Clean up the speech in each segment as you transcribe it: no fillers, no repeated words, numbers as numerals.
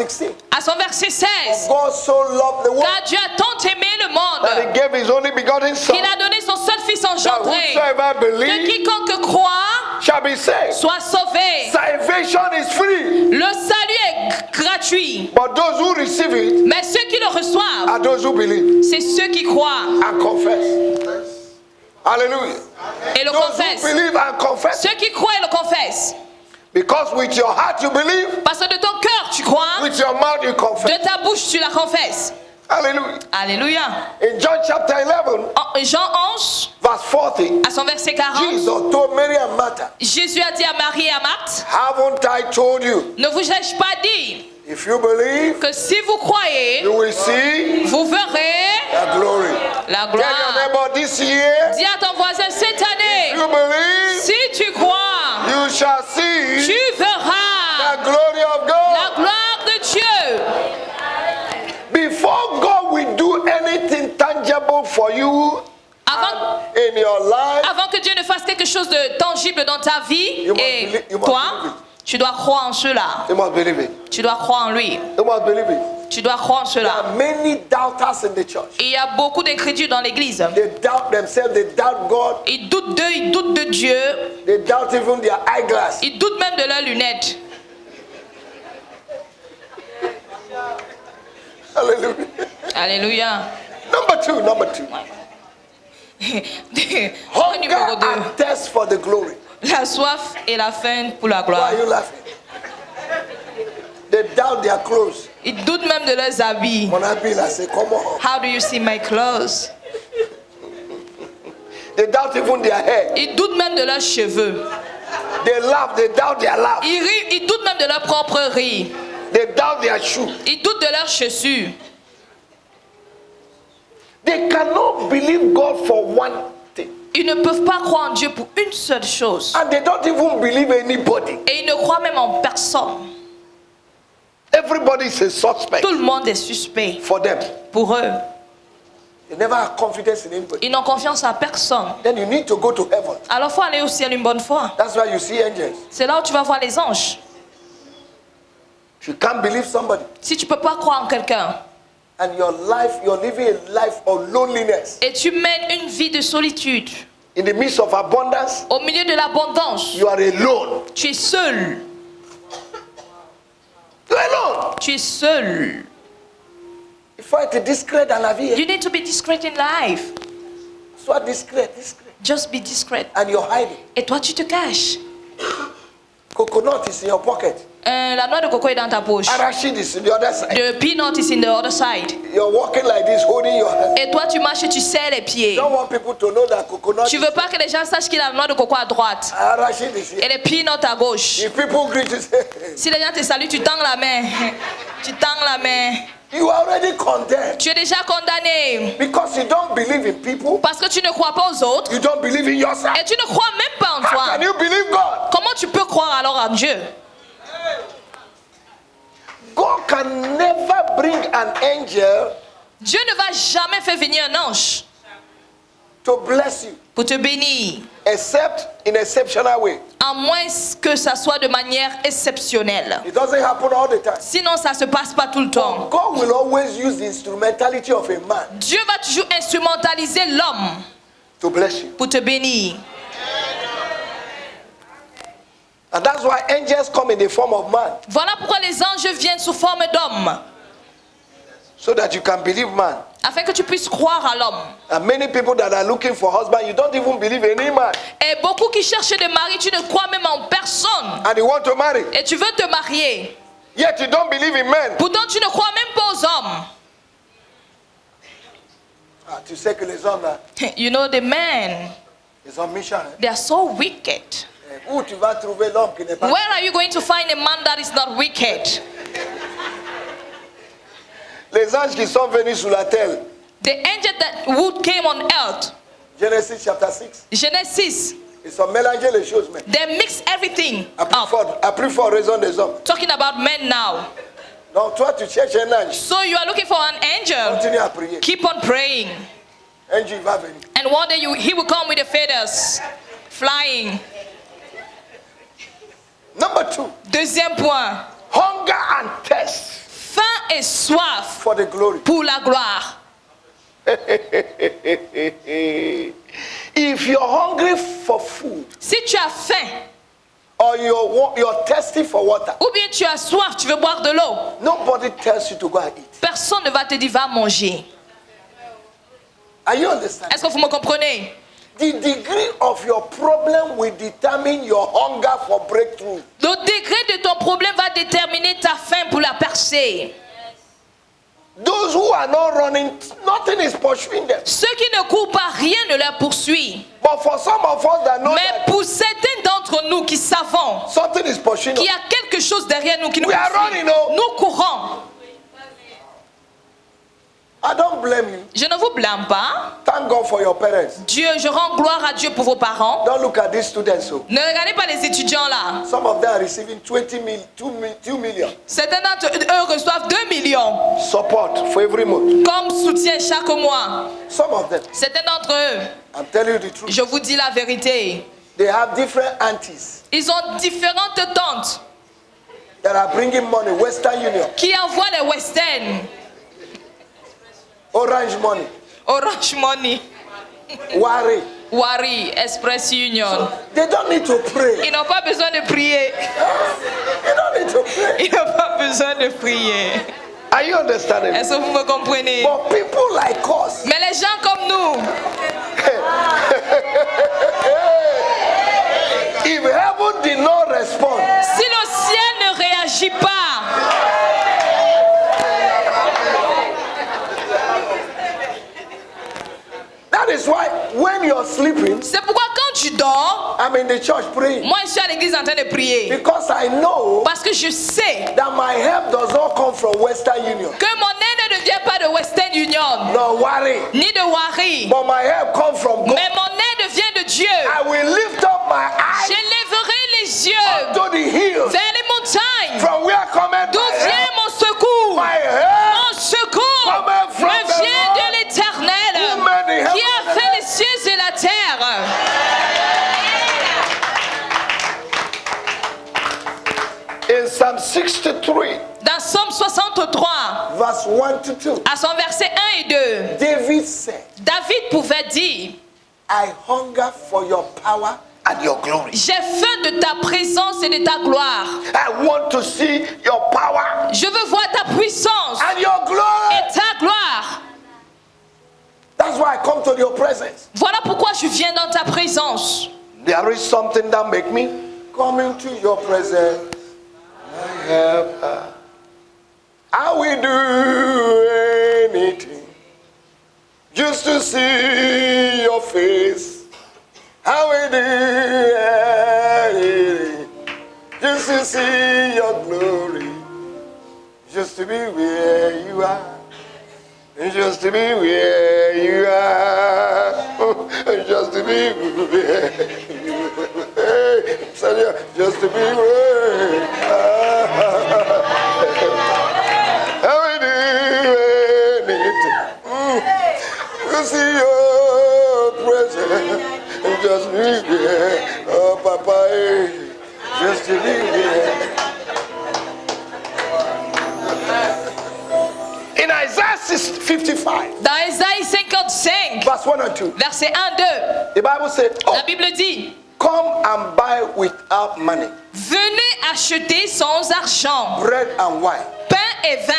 16. À son verset 16. God so loved the world Car Dieu a tant aimé le that he monde gave his only begotten Son, qu'il a donné son seul fils that engendré. whosoever Que believes quiconque croit shall be saved. soit sauvé. Salvation is free, Le salut est gratuit. but those who receive it Mais ceux qui le reçoivent, are those who believe c'est ceux qui croient and confess. Hallelujah. et le Those who confessent. believe and confess. Ceux qui croient et le confessent. Because with your heart you believe, Parce que de ton cœur tu crois, with your mouth you confess. de ta bouche tu la confesses. Hallelujah. Alléluia. In John chapter 11, En Jean 11, verse 40, à son verset 40, Jesus told Mary and Martha, Jésus a dit à Marie et à Marthe, haven't I told you, ne vous ai-je pas dit if you believe, que si vous croyez, you will see vous verrez the glory. la Tell your gloire. neighbor this year, Dis à ton voisin cette année, you believe, si tu crois, you shall see tu verras the glory of la God. gloire de Dieu. Before God will do anything tangible for you Avant, in your life, avant que Dieu ne fasse quelque chose de tangible dans ta vie, You must et believe- you must toi, believe it. tu dois croire en cela. you must believe it. Tu dois croire en lui. You must believe it. Tu dois croire en There cela. are many doubters in the church. Et il y a beaucoup d'incrédules dans l'église. They doubt themselves, they doubt God, Ils doutent d'eux, ils doutent de Dieu. they doubt even their eyeglass. Ils doutent même de leurs lunettes. Hallelujah. Alléluia. Number two. Point numéro Hunger 2. and thirst for the glory. La soif et la faim pour la Why gloire. are you laughing? They doubt their clothes. Ils doutent même de leurs habits. When I be like, say, come on. How do you see my clothes? They doubt even their hair. Ils doutent même de leurs cheveux. They laugh, they doubt their laugh. Ils rient, ils doutent même de leur propre rire. They doubt their shoe. Ils doutent de leurs chaussures. They cannot believe God for one thing. Ils ne peuvent pas croire en Dieu pour une seule chose. And they don't even believe anybody. Et ils ne croient même en personne. Everybody is a suspect Tout le monde est suspect for them. pour eux. They never have confidence in anybody. Ils n'ont confiance en personne. Then you need to go to heaven. Alors il faut aller au ciel une bonne fois. That's why you see angels. C'est là où tu vas voir les anges. If you can't believe somebody, Si tu ne peux pas croire en quelqu'un and your life, you're living a life of loneliness et tu mènes une vie de solitude in the midst of abundance, au milieu de l'abondance, you are alone. tu es seul. You're alone. Tu es seul. Il faut être discret dans la vie. You need to be discreet in life. Sois discret. Just be discreet. And you're hiding. Et toi, tu te caches. Coconut is in your pocket. La noix de coco est dans ta poche. Arachide is in the other side. The peanut is in the other side. You're walking like this, holding your hand. Et toi, tu marches et tu serres les pieds. You don't want people to know that coconut Tu veux pas que les gens sachent qu'il a la noix de coco à droite Arachide is et here. les peanuts à gauche. If people greet you, say, Si les gens te saluent, tu tends la main. Tu tends la main. you are already condemned. Tu es déjà condamné. Because you don't believe in people, Parce que tu ne crois pas aux autres you don't believe in yourself. et tu ne crois même pas en How toi. can you believe God? Comment tu peux croire alors en Dieu? God can never bring an angel Dieu ne va jamais faire venir un ange to bless you, pour te bénir, except in exceptional way. à moins que ça soit de manière exceptionnelle. It doesn't happen all the time. Sinon, ça ne se passe pas tout le temps. God will always use the instrumentality of a man Dieu va toujours instrumentaliser l'homme to bless you. pour te bénir. And that's why angels come in the form of man, Voilà pourquoi les anges viennent sous forme d'homme, so that you can believe man. afin que tu puisses croire à l'homme. And many people that are looking for husband, you don't even believe any man, Et beaucoup qui cherchent des maris, tu ne crois même en personne. and you want to marry, Et tu veux te marier. yet you don't believe in men. Pourtant, tu ne crois même pas aux hommes. Ah, tu sais que les hommes là, You know, the men, ils ont méchants. Hein? they are so wicked. Où tu vas trouver l'homme qui n'est pas. Where are you going to find a man that is not wicked? Les anges qui sont venus sur la terre, The angel that would came on earth, Genesis chapter 6, Genesis, ils ont mélangé les choses, mais they mix everything à plus forte raison des hommes. Talking about men now. Donc toi, tu cherches un ange, So you are looking for an angel. continue à prier. Keep on praying. Ange il va venir. And one day he will come with the feathers flying. Number 2, Deuxième point, hunger and thirst et soif for the glory. pour la gloire. If you're hungry for food Si tu as faim, or you're thirsty for water, ou bien tu as soif, tu veux boire de l'eau, nobody tells you to go and eat. personne ne va te dire va manger. Are you understanding? Est-ce que vous me comprenez? The degree of your problem will determine your hunger for breakthrough. Le degré de ton problème va déterminer ta faim pour la percée. Those who are not running, nothing is pursuing them. Ceux qui ne courent pas, rien ne leur poursuit. But for some of us that know Mais that pour certains d'entre nous qui savons something is pursuing qu'il us, y a quelque chose derrière nous qui nous we are poursuit, running, oh. nous courons. I don't blame you. Je ne vous blâme pas. Thank God for your parents. Dieu, je rends gloire à Dieu pour vos parents. Don't look at these students. So Ne regardez pas les étudiants là. some of them are receiving 2 million Certains d'entre eux reçoivent 2 millions support for every month. comme soutien chaque mois. Some of them, Certains d'entre eux, I'm telling you the truth, je vous dis la vérité, they have different aunties ils ont différentes tantes that are bringing money. Western Union, qui envoient les Western, Orange Money, Orange Money, Wari. Wari, Express Union. They don't need to pray. Ils n'ont pas besoin de prier. They don't need to pray. Ils n'ont pas besoin de prier. Are you understanding? Est-ce que vous me comprenez? But people like us, Mais les gens comme nous, if heaven did not respond, si le ciel ne réagit pas, that is why when you're sleeping, c'est pourquoi quand tu dors, I'm in the church praying. moi je suis à l'église en train de prier. Because I know Parce que je sais that my help does not come from Western Union, que mon aide ne vient pas de Western Union, nor worry, ni de Wari. but my help comes from God. Mais mon aide vient de Dieu. I will lift up my eyes J'élèverai les yeux to the hills, vers les montagnes. from where cometh D'où my vient help. mon secours? My help Mon secours cometh from me the vient Lord de l'Éternel who made the heaven qui a and the fait les earth. cieux et la terre. In Psalm 63, Dans Somme 63, verse 1 to 2, à son verset 1 et 2, David said, David pouvait dire, I hunger for your power and your glory. j'ai faim de ta présence et de ta gloire. I want to see your power Je veux voir ta puissance and your glory. et ta gloire. That's why I come to your presence. Voilà pourquoi je viens dans ta présence. There is something that make me come into your presence. My helper. I will do anything just to see your face. I will do anything just to see your glory. Just to be where you are. Just to be where you are. Just to be where you are. Just to be where you are. I will do anything to see your presence. Just be there. Oh, Papa, just to be there. In Isaiah 55, Dans Ésaïe 55, verse 1 and 2, verset 1, 2, the Bible said, la oh, Bible dit, come and buy without money venez acheter sans argent, bread and wine. pain et vin.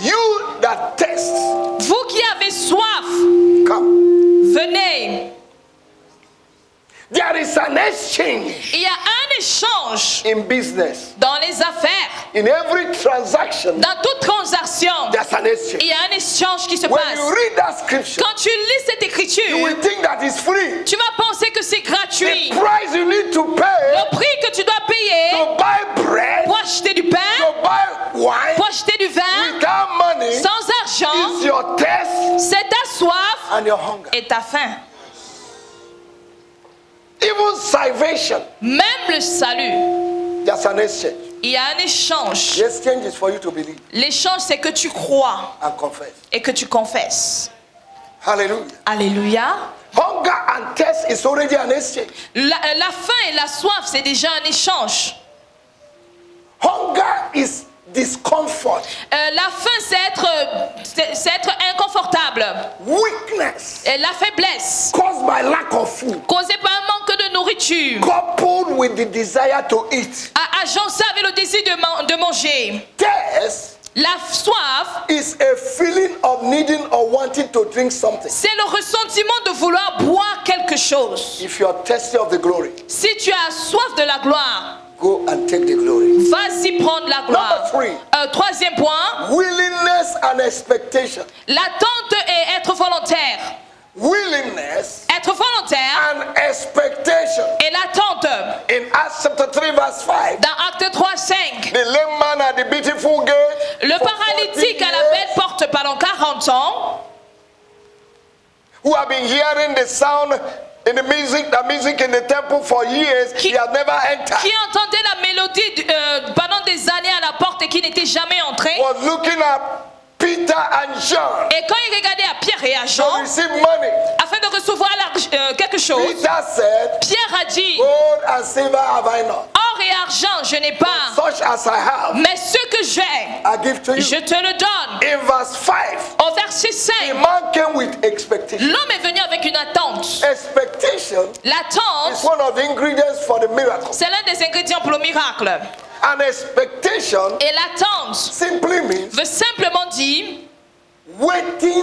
You that thirst, Vous qui avez soif, come. venez. There is an exchange Il y a un échange in business. dans les affaires. In every transaction, Dans toute transaction, there's an exchange. il y a un échange qui se When passe. you read that scripture, Quand tu lis cette you écriture, will think that it's free. tu vas penser que c'est gratuit. The price you need to pay Le prix que tu dois payer to buy bread, pour acheter du pain, to buy wine pour acheter du vin, without money sans argent, is your thirst c'est ta soif and your hunger. et ta faim. Even salvation, Même le salut, there's an exchange. il y a un échange. The exchange is for you to believe L'échange, c'est que tu crois and confess. et que tu confesses. Hallelujah. Alléluia. Hunger and thirst is already an exchange. La faim et la soif, c'est déjà un échange. Hunger is discomfort, La faim, c'est être inconfortable. weakness Et la faiblesse, caused by lack of food, causée par un manque de nourriture, coupled with the desire to eat. agencée avec le désir de manger. Thirst La soif, is a feeling of needing or wanting to drink something. c'est le ressentiment de vouloir boire quelque chose. If you are thirsty of the glory, Si tu as soif de la gloire, go and take the glory. vas-y prendre la gloire. Number 3. Troisième point, Willingness and expectation. l'attente et être volontaire. Willingness Être volontaire and expectation. et l'attente. In Acts chapter 3 verse 5, Dans Acte 3, 5, the lame man at the beautiful gate, le for paralytique 40 à la years, belle porte pendant 40 ans, who have been hearing the sound in the music in the temple for years, he has never entered, qui entendait la mélodie pendant des années à la porte et qui n'était jamais entré. was looking at Peter and John Et quand il regardait à Pierre et à to Jean, receive money. afin de recevoir quelque chose, Peter said, Pierre a dit, gold and silver have I not, or et argent je n'ai pas, such as I have, mais ce que j'ai, I give to you. je te le donne. In verse 5, Au verset the 5, man came with expectation. l'homme est venu avec une attente. Expectation is L'attente, one of the ingredients for the miracle. c'est l'un des ingrédients pour le miracle. An expectation Et l'attente simply means veut simplement dire waiting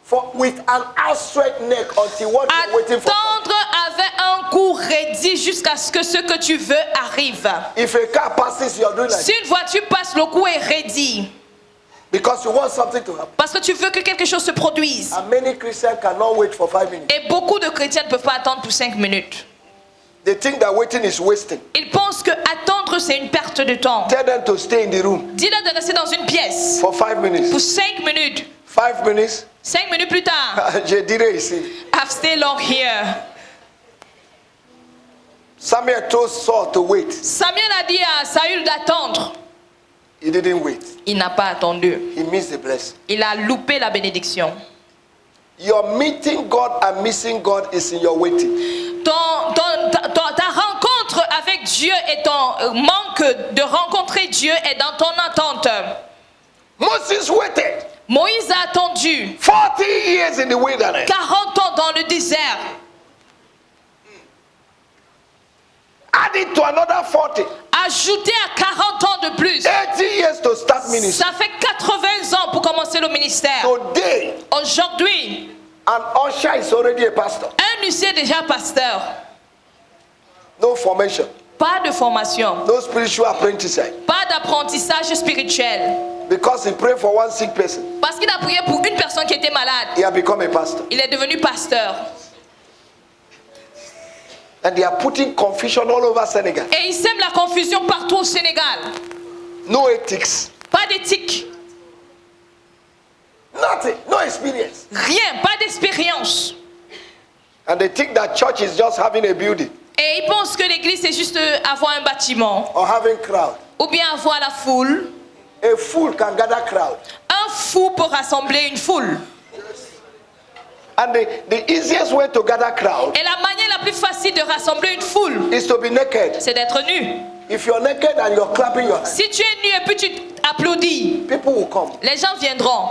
for with an outstretched neck until what you're waiting for. attendre avec un cou raidi jusqu'à ce que tu veux arrive. If a car passes, you're doing like Si une voiture passe, le cou est raidi. because you want something to happen. Parce que tu veux que quelque chose se produise. And many Christians cannot wait for 5 minutes. Et beaucoup de chrétiens ne peuvent pas attendre pour 5 minutes. They think that waiting is wasting. Ils pensent que attendre c'est une perte de temps. Tell them to stay in the room Dis-leur de rester dans une pièce for 5 minutes. pour 5 minutes. 5 minutes. 5 minutes plus tard, Je dirais ici. I've stayed long here. Samuel told Saul to wait. Samuel a dit à Saül d'attendre. He didn't wait. Il n'a pas attendu. He missed the blessing. Il a loupé la bénédiction. Your meeting God and missing God is in your waiting. Ta rencontre avec Dieu et ton manque de rencontrer Dieu est dans ton attente. Moses waited Moïse a attendu 40 years in the wilderness. 40 ans dans le désert. Add it to another 40. Ajouté à 40 ans de plus. 80 years to start ministry. Ça fait 80 ans pour commencer le ministère. Today, Aujourd'hui, an usher is already a pastor. un huissier est déjà pasteur. No formation. Pas de formation. No spiritual apprenticeship. Pas d'apprentissage spirituel. Because he prayed for one sick person, Parce qu'il a prié pour une personne qui était malade. he had become a pastor. Il est devenu pasteur. And they are putting confusion all over Senegal. Et il sème la confusion partout au Sénégal. No ethics. Pas d'éthique. Nothing. No experience. Rien. Pas d'expérience. And they think that church is just having a building Et ils pensent que l'église c'est juste avoir un bâtiment. or having crowd. Ou bien avoir la foule. A fool can gather crowd. Un fou peut rassembler une foule. And the easiest way to gather crowd Et la manière la plus facile de rassembler une foule, is to be naked. c'est d'être nu. If you're naked and you're clapping your hands, Si tu es nu et puis tu applaudis, people will come. les gens viendront.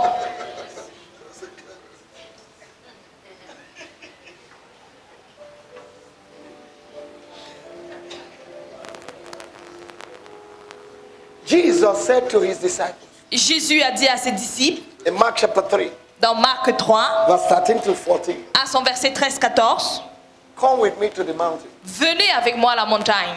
Jesus said to his disciples Jésus a dit à ses disciples, in Mark chapter 3, dans Marc 3, verse 13 to 14, à son verset 13-14, come with me to the mountain. venez avec moi à la montagne.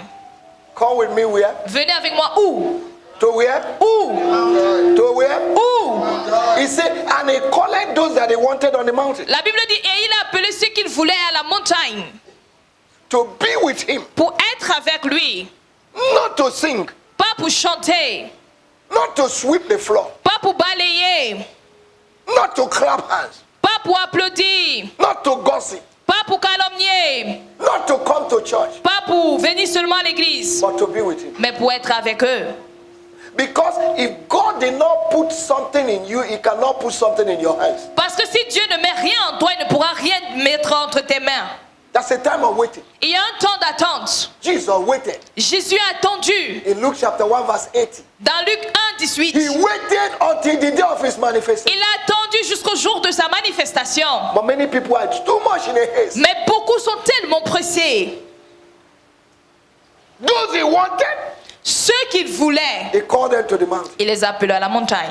Come with me where? Venez avec moi où? To where? Où? To where? Où? He said, and he called those that he wanted on the mountain La Bible dit, et il a appelé ceux qu'il voulait à la montagne to be with him, pour être avec lui. not to sing, Pas pour chanter, not to sweep the floor, pas pour balayer, not to clap hands, pas pour applaudir, not to gossip, pas pour calomnier, not to come to church, pas pour venir seulement à l'église, but to be with him. mais pour être avec eux. Because if God did not put something in you, he cannot put something in your hands. Parce que si Dieu ne met rien en toi, il ne pourra rien mettre entre tes mains. That's a time of waiting. Il y a un temps d'attente. Jesus waited. Jésus a attendu. In Luke chapter 1 verse 80. Dans Luc 1, 18, He waited until the day of his manifestation. il a attendu jusqu'au jour de sa manifestation. But many people are too much in a haste. Mais beaucoup sont tellement pressés. Those he wanted, Ceux qu'il voulait, he called them to the mountain. il les appela à la montagne.